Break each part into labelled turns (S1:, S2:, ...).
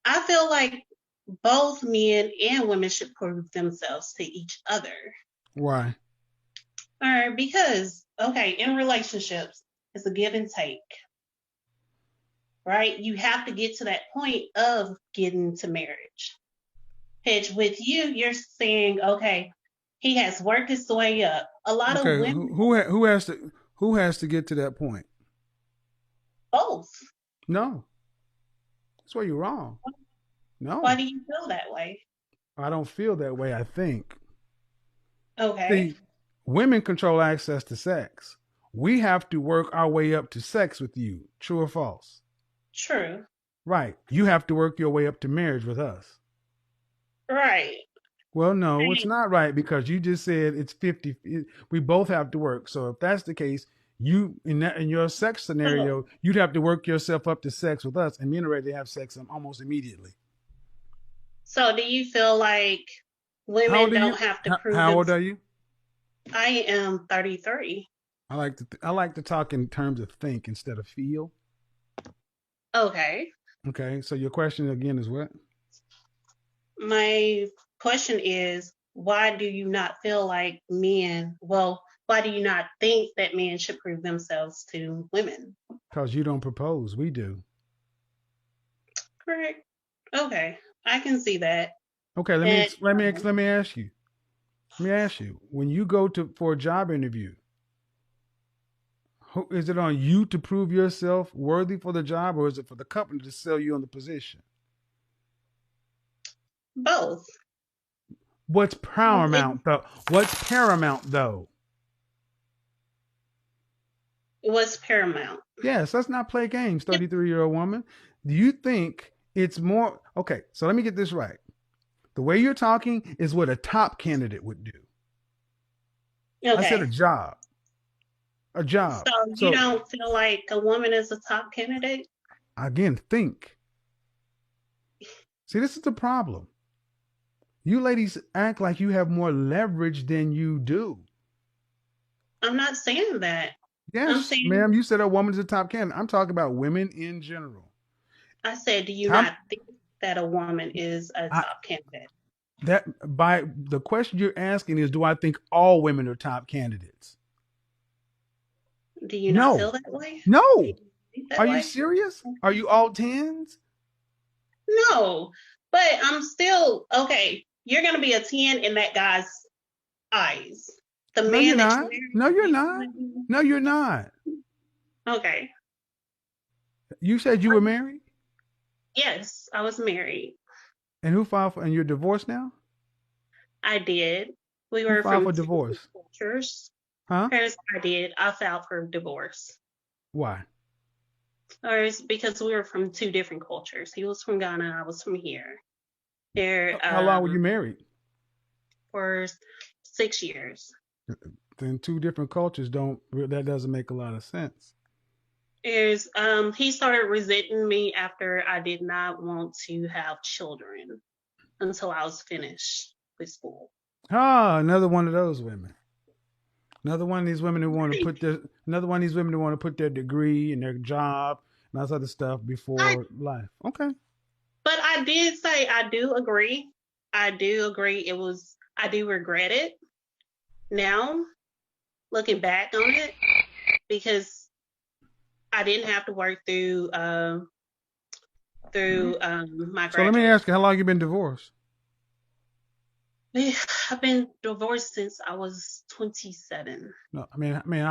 S1: I feel like both men and women should prove themselves to each other.
S2: Why?
S1: All right, because okay, in relationships, it's a give and take, right? You have to get to that point of getting to marriage. Pitch with you, you're saying, okay, he has worked his way up. A lot of
S2: Okay,
S1: women,
S2: who has to get to that point?
S1: both.
S2: No, that's where you're wrong.
S1: Why
S2: No,
S1: do you feel that way?
S2: I don't feel that way. I think.
S1: Okay,
S2: See, women control access to sex. We have to work our way up to sex with you. True or false?
S1: true.
S2: Right. You have to work your way up to marriage with us.
S1: Right.
S2: Well, no, it's
S1: Right.
S2: not right because you just said it's 50. We both have to work. So if that's the case, you in your sex
S1: So,
S2: scenario, you'd have to work yourself up to sex with us, and men are ready to have sex almost immediately.
S1: so do you feel like
S2: How
S1: women
S2: old are
S1: don't
S2: you?
S1: have to prove
S2: How
S1: them?
S2: old are you?
S1: I am 33.
S2: I like to talk in terms of think instead of feel.
S1: Okay.
S2: Okay, so your question again is what?
S1: My question is, why do you not feel like men, well, why do you not think that men should prove themselves to women?
S2: Because you don't propose, we do.
S1: Correct. Okay. I can see that.
S2: Okay,
S1: And
S2: let me ask you. Let me ask you. When you go to for a job interview, is it on you to prove yourself worthy for the job, or is it for the company to sell you on the position?
S1: both.
S2: What's
S1: It
S2: paramount though? What's paramount though?
S1: was paramount.
S2: Yes, let's not play games,
S1: Yep.
S2: 33-year-old woman. Do you think it's more okay? So let me get this right. The way you're talking is what a top candidate would do. I said a
S1: Okay.
S2: job. A job.
S1: So you
S2: So
S1: don't feel like a woman is a top candidate?
S2: again, think. See, this is the problem. You ladies act like you have more leverage than you do.
S1: I'm not saying that. I'm
S2: Yes,
S1: saying,
S2: ma'am, you said a woman's a top candidate. I'm talking about women in general.
S1: I said, do you
S2: How
S1: not think that a woman is a
S2: I,
S1: top candidate?
S2: that by the question you're asking is, do I think all women are top candidates?
S1: Do you not
S2: No,
S1: feel that way? Do you
S2: no.
S1: think that
S2: Are you
S1: way?
S2: serious? Are you all tens?
S1: No, but I'm still okay. You're gonna be a 10 in that guy's eyes. The
S2: No, you're
S1: man that you
S2: not.
S1: marry,
S2: No, you're
S1: he's
S2: not.
S1: gonna be
S2: No, you're not.
S1: okay.
S2: You said you were married,
S1: Yes, I was married.
S2: and who filed for? And you're divorced now.
S1: I did. We
S2: Who
S1: were
S2: filed
S1: from
S2: for
S1: two different
S2: divorce?
S1: cultures.
S2: Huh?
S1: Parents, I did. I filed for divorce.
S2: Why?
S1: Or it's because we were from two different cultures. He was from Ghana, I was from here. There,
S2: How long were you married?
S1: for 6 years.
S2: Then two different cultures don't. That doesn't make a lot of sense.
S1: Is he started resenting me after I did not want to have children until I was finished with school.
S2: Ah, another one of those women. Another one of these women who want to
S1: Right.
S2: put their another one of these women who want to put their degree and their job and all this other stuff
S1: I,
S2: before life. Okay.
S1: but I did say I do agree. I do agree. I do regret it now, looking back on it, because I didn't have to work through my
S2: So let me
S1: graduate.
S2: ask you, how long you been divorced?
S1: I've been divorced since I was 27.
S2: No, I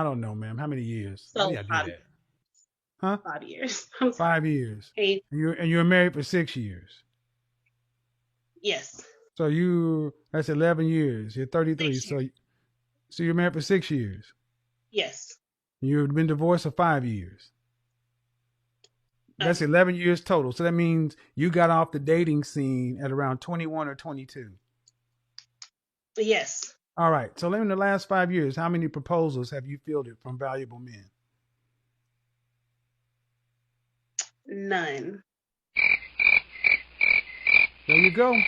S2: don't know, ma'am. How many years? Why do
S1: So
S2: I do that? Huh?
S1: 5 years. I'm sorry.
S2: 5 years.
S1: Hey,
S2: And you were married for 6 years.
S1: yes,
S2: So that's 11 years. You're 33.
S1: 6 years.
S2: So you're married for 6 years.
S1: Yes.
S2: You've been divorced for 5 years. That's
S1: Okay.
S2: 11 years total. So that means you got off the dating scene at around 21 or 22.
S1: Yes.
S2: All right. So in the last 5 years, how many proposals have you fielded from valuable men?
S1: None.
S2: There you go.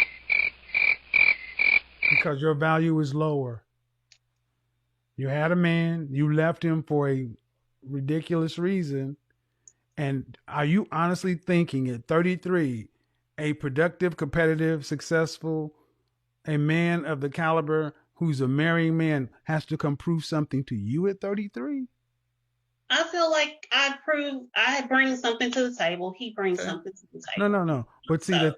S2: Because your value is lower. You had a man, you left him for a ridiculous reason. And are you honestly thinking at 33 a productive, competitive, successful, a man of the caliber who's a marrying man has to come prove something to you at 33?
S1: I feel like I bring something to the table. He brings
S2: Okay.
S1: something to the
S2: No, no,
S1: table.
S2: no. But see,
S1: So
S2: the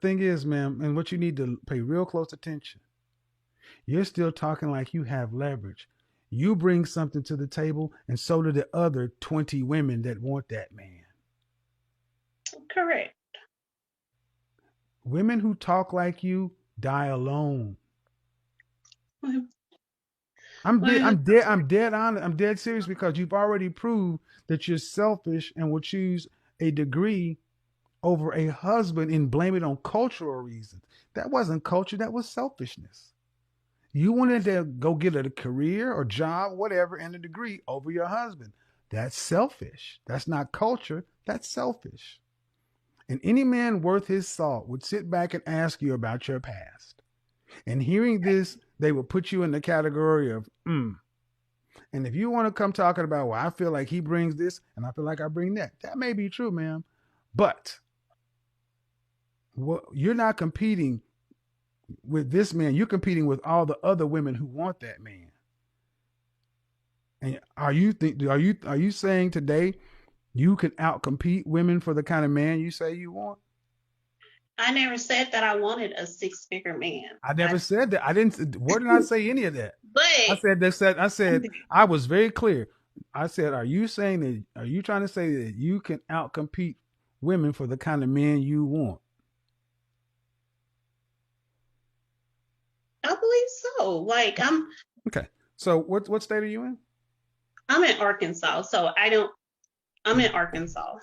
S2: thing is, ma'am, and what you need to pay real close attention. You're still talking like you have leverage. You bring something to the table, and so do the other 20 women that want that man.
S1: correct.
S2: Women who talk like you die alone. I'm dead honest. I'm dead serious because you've already proved that you're selfish and will choose a degree over a husband and blame it on cultural reasons. That wasn't culture, that was selfishness. You wanted to go get a career or job, whatever, and a degree over your husband. That's selfish. That's not culture. That's selfish. And any man worth his salt would sit back and ask you about your past. And hearing this, they will put you in the category of, And if you want to come talking about, well, I feel like he brings this and I feel like I bring that, that may be true, ma'am. But you're not competing with this man. You're competing with all the other women who want that man. And are you saying today you can outcompete women for the kind of man you say you want?
S1: I never said that I wanted a six-figure man.
S2: I never said that. I didn't. Where did I say any of that? I
S1: But
S2: said that. I said I was very clear. I said, are you saying that? Are you trying to say that you can outcompete women for the kind of man you want?
S1: I believe so. Like
S2: Okay. So what state are you in?
S1: I'm in Arkansas, so I don't. I'm in Arkansas.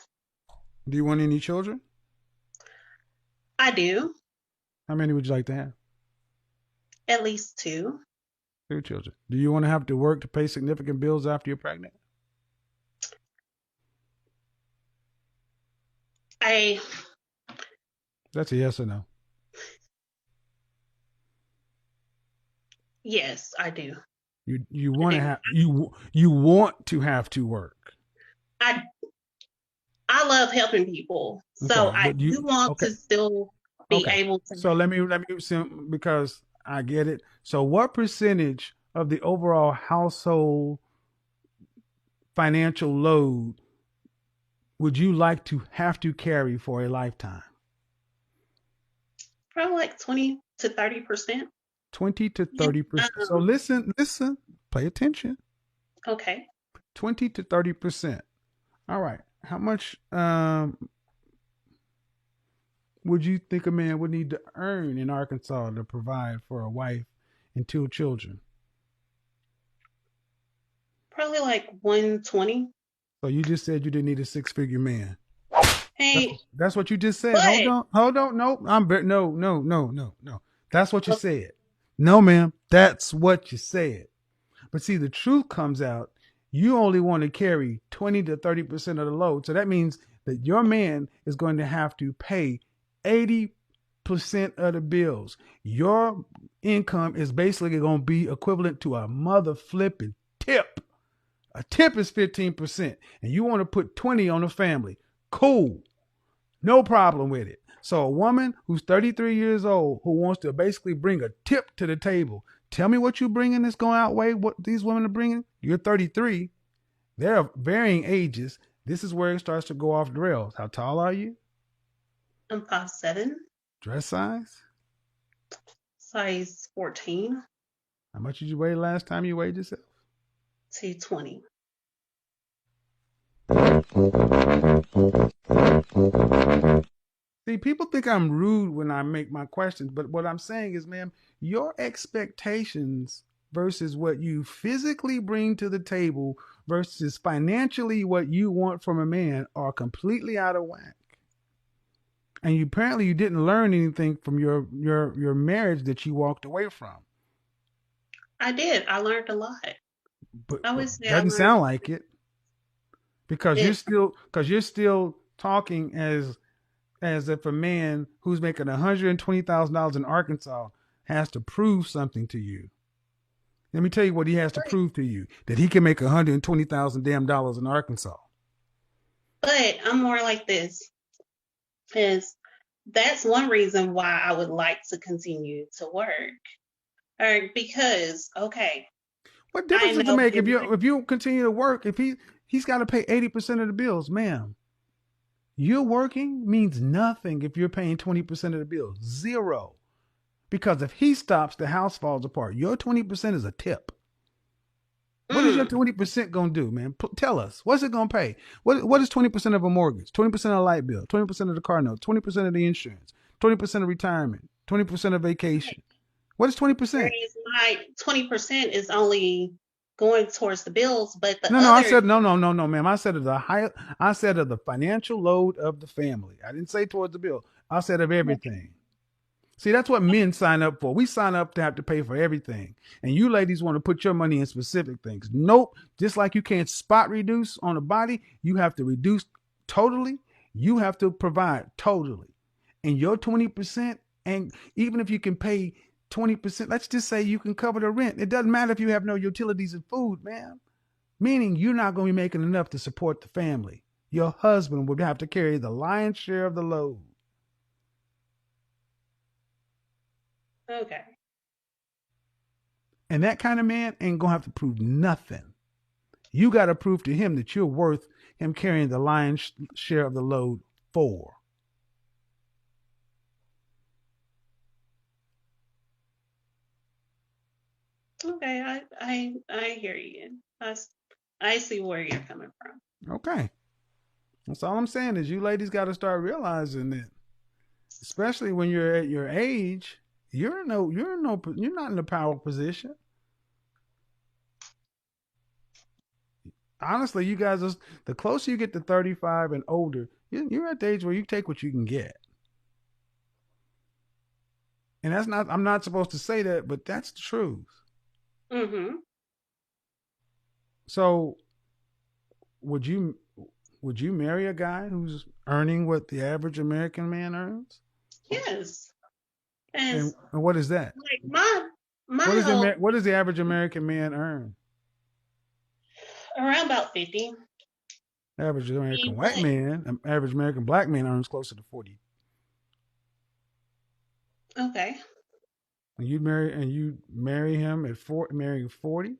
S2: Do you want any children?
S1: I do
S2: How many would you like to have?
S1: at least two.
S2: 2 children. Do you want to have to work to pay significant bills after you're pregnant?
S1: I
S2: That's a yes or no.
S1: Yes, I do.
S2: You
S1: I
S2: want to
S1: do.
S2: have you want to have to work.
S1: I I love helping people, so
S2: Okay,
S1: I
S2: but
S1: do
S2: you
S1: want
S2: okay.
S1: to still be
S2: Okay.
S1: able to.
S2: So let me because I get it. So what percentage of the overall household financial load would you like to have to carry for a lifetime?
S1: Probably like 20 to 30%.
S2: 20 to
S1: Yeah.
S2: 30%. So listen, pay attention.
S1: Okay.
S2: 20 to 30%. All right. How much would you think a man would need to earn in Arkansas to provide for a wife and 2 children?
S1: Probably like 120.
S2: So you just said you didn't need a six-figure man. That's
S1: Hey,
S2: that's what you just said.
S1: but
S2: Hold on. No, no. That's what you said. No, ma'am. That's what you said. But see, the truth comes out. You only want to carry 20 to 30% of the load. So that means that your man is going to have to pay 80% of the bills. Your income is basically going to be equivalent to a mother flipping tip. A tip is 15%, and you want to put 20 on the family. Cool. No problem with it. So a woman who's 33 years old who wants to basically bring a tip to the table, tell me what you're bringing that's going to outweigh what these women are bringing. You're 33. They're of varying ages. This is where it starts to go off the rails. How tall are you?
S1: I'm 5'7",
S2: Dress size?
S1: size 14,
S2: How much did you weigh last time you weighed yourself?
S1: 220.
S2: See, people think I'm rude when I make my questions, but what I'm saying is, ma'am, your expectations versus what you physically bring to the table versus financially what you want from a man are completely out of whack. And you didn't learn anything from your marriage that you walked away from.
S1: I did. I learned a lot. I
S2: But
S1: would say I
S2: doesn't
S1: learned
S2: sound like it because
S1: it.
S2: you're still talking as if a man who's making $120,000 in Arkansas has to prove something to you. Let me tell you what he has to prove to you: that he can make $120,000 damn dollars in Arkansas.
S1: But I'm more like this. Is that's one reason why I would like to continue to work. Or because, okay,
S2: What
S1: I
S2: difference does it
S1: know
S2: make
S1: it
S2: if you continue to work? If he's got to pay 80% of the bills, ma'am. You're working means nothing if you're paying 20% of the bills. Zero. Because if he stops, the house falls apart. Your 20% is a tip. What is your
S1: mm,
S2: 20% gonna do, man? Tell us. What's it gonna pay? What is 20% of a mortgage? 20% of a light bill, 20% of the car note, 20% of the insurance, 20% of retirement, 20% of vacation. What is 20%?
S1: whereas my 20% is only going towards the bills, but the
S2: No. I
S1: other,
S2: said no, ma'am. I said of the high. I said of the financial load of the family. I didn't say towards the bill. I said of everything. See, that's what men sign up for. We sign up to have to pay for everything. And you ladies want to put your money in specific things. Nope. Just like you can't spot reduce on a body, you have to reduce totally. You have to provide totally. And your 20%, and even if you can pay 20%, let's just say you can cover the rent. It doesn't matter if you have no utilities and food, man. Meaning you're not going to be making enough to support the family. Your husband would have to carry the lion's share of the load.
S1: okay,
S2: And that kind of man ain't gonna have to prove nothing. You got to prove to him that you're worth him carrying the lion's share of the load for.
S1: okay, I hear you. I see where you're coming from.
S2: Okay. That's all I'm saying is you ladies got to start realizing that, especially when you're at your age, you're not in a power position. Honestly, you guys are, the closer you get to 35 and older, you're at the age where you take what you can get. And that's not, I'm not supposed to say that, but that's the truth.
S1: Mm-hmm.
S2: So would you would you marry a guy who's earning what the average American man earns?
S1: Yes, and
S2: And what is that?
S1: like my whole
S2: What does the average American man earn?
S1: around about 50.
S2: Average American white
S1: But
S2: man, average American black man earns closer to 40.
S1: okay,
S2: And you marry him at marrying 40? Okay.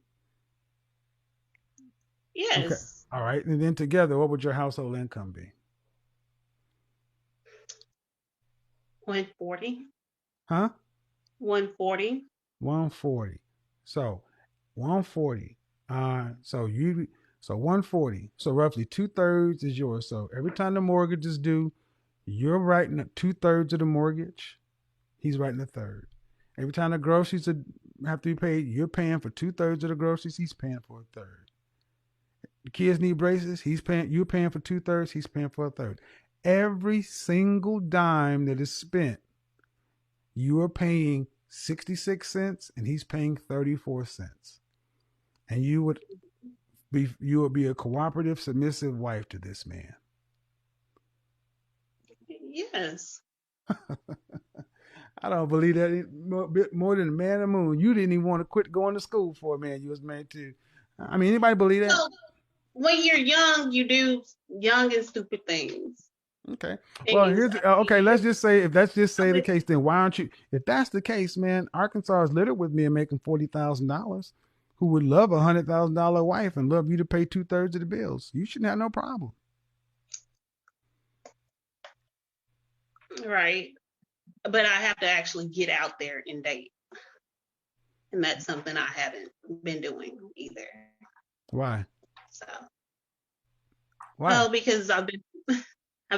S1: yes,
S2: All right. And then together, what would your household income be?
S1: 140,
S2: Huh?
S1: 140.
S2: 140. So 140. So 140. So roughly 2/3 is yours. So every time the mortgage is due, you're writing 2/3 of the mortgage. He's writing a third. Every time the groceries have to be paid, you're paying for 2/3 of the groceries. He's paying for a third. The kids need braces. You're paying for 2/3. He's paying for a third. Every single dime that is spent, you are paying 66 cents and he's paying 34 cents. And you would be a cooperative, submissive wife to this man.
S1: Yes.
S2: I don't believe that more than a man on the moon. You didn't even want to quit going to school for a man you was married to. I mean, anybody believe that?
S1: So when you're young, you do young and stupid things.
S2: Okay. Well,
S1: Things. I
S2: okay.
S1: mean,
S2: Let's just say if that's just
S1: I
S2: say the
S1: mean,
S2: case, then why aren't you? If that's the case, man, Arkansas is littered with men making $40,000 who would love $100,000 wife and love you to pay 2/3 of the bills. You shouldn't have no problem.
S1: right. But I have to actually get out there and date. And that's something I haven't been doing either.
S2: Why?
S1: So,
S2: Why?
S1: oh, because I've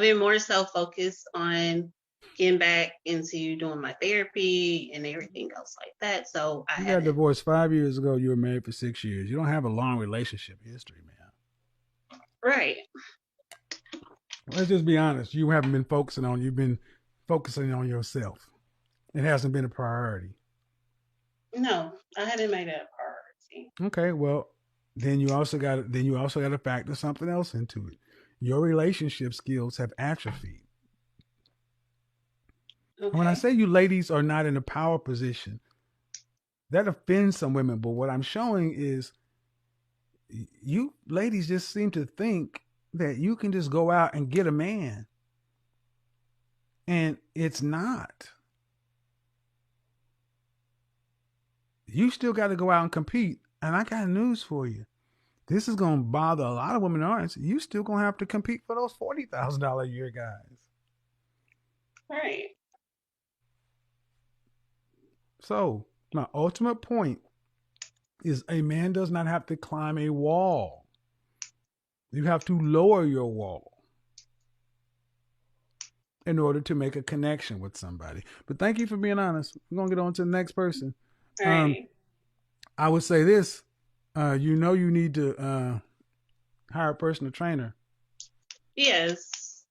S1: been more so focused on getting back into doing my therapy and everything else like that. So I
S2: You got
S1: haven't.
S2: divorced 5 years ago. You were married for 6 years. You don't have a long relationship history, man.
S1: Right.
S2: Let's just be honest. You haven't been focusing on. You've been focusing on yourself. It hasn't been a priority.
S1: No, I haven't made that a priority.
S2: Okay, well, then you also got to factor something else into it. Your relationship skills have atrophied. And when I
S1: Okay.
S2: say you ladies are not in a power position, that offends some women. But what I'm showing is you ladies just seem to think that you can just go out and get a man And it's not. You still got to go out and compete. And I got news for you. This is going to bother a lot of women artists. You still going to have to compete for those $40,000 a year guys.
S1: Right.
S2: So, my ultimate point is a man does not have to climb a wall. You have to lower your wall in order to make a connection with somebody. But thank you for being honest. We're going to get on to the next person.
S1: Right.
S2: I would say this. You need to hire a personal trainer.
S1: Yes.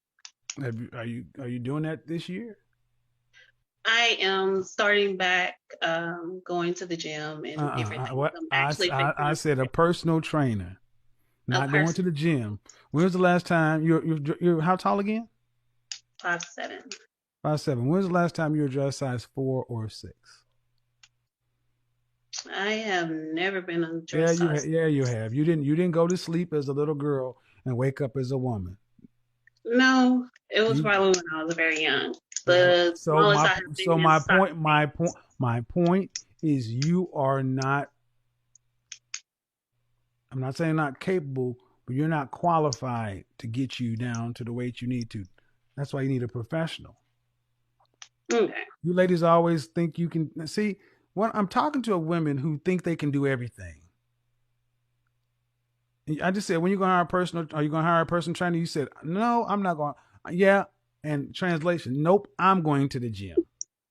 S2: Are you doing that this year?
S1: I am starting back going to the gym and different things.
S2: What
S1: I'm actually fixing
S2: I
S1: a,
S2: said a personal trainer,
S1: a
S2: not going to
S1: person
S2: the gym. When was the last time you're how tall again?
S1: 5'7".
S2: 5'7". When was the last time you were dress size 4 or 6?
S1: I have never been a
S2: Yeah,
S1: dress size.
S2: you have. You didn't go to sleep as a little girl and wake up as a woman.
S1: No, it was
S2: You
S1: probably when I was very young.
S2: well,
S1: The smallest I have been is
S2: my
S1: size
S2: point
S1: eight.
S2: my point is you are not. I'm not saying not capable, but you're not qualified to get you down to the weight you need to. That's why you need a professional.
S1: Okay.
S2: You ladies always think you can see. What I'm talking to women who think they can do everything. I just said, when you gonna hire a personal, are you gonna hire a personal trainer? You said, no, I'm not going. Yeah, and translation, nope, I'm going to the gym.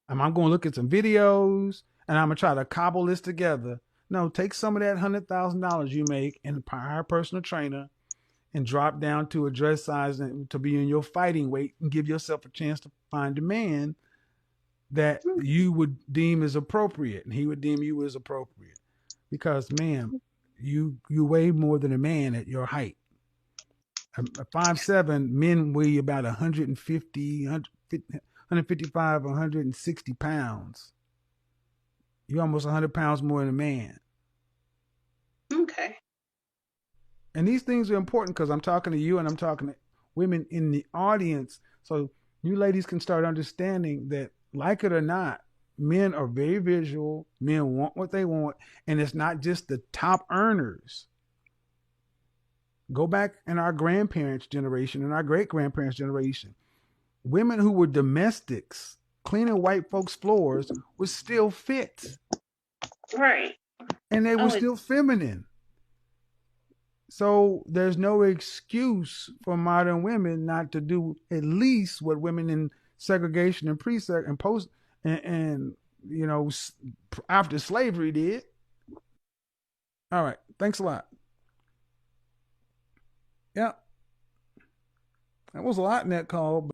S2: I'm going to look at some videos and I'm gonna try to cobble this together. No, take some of that $100,000 you make and hire a personal trainer and drop down to a dress size and to be in your fighting weight and give yourself a chance to find a man that you would deem as appropriate and he would deem you as appropriate. Because, ma'am, you weigh more than a man at your height. A 5'7", men weigh about 150, 155, 160 pounds. You're almost 100 pounds more than a man.
S1: Okay.
S2: And these things are important because I'm talking to you and I'm talking to women in the audience. So you ladies can start understanding that, like it or not, men are very visual. Men want what they want. And it's not just the top earners. Go back in our grandparents' generation and our great grandparents' generation. Women who were domestics cleaning white folks' floors was still fit
S1: Right.
S2: and they were
S1: Oh,
S2: still feminine. So there's no excuse for modern women not to do at least what women in segregation and pre-seg and post and after slavery did. All right, thanks a lot. Yeah, that was a lot in that call.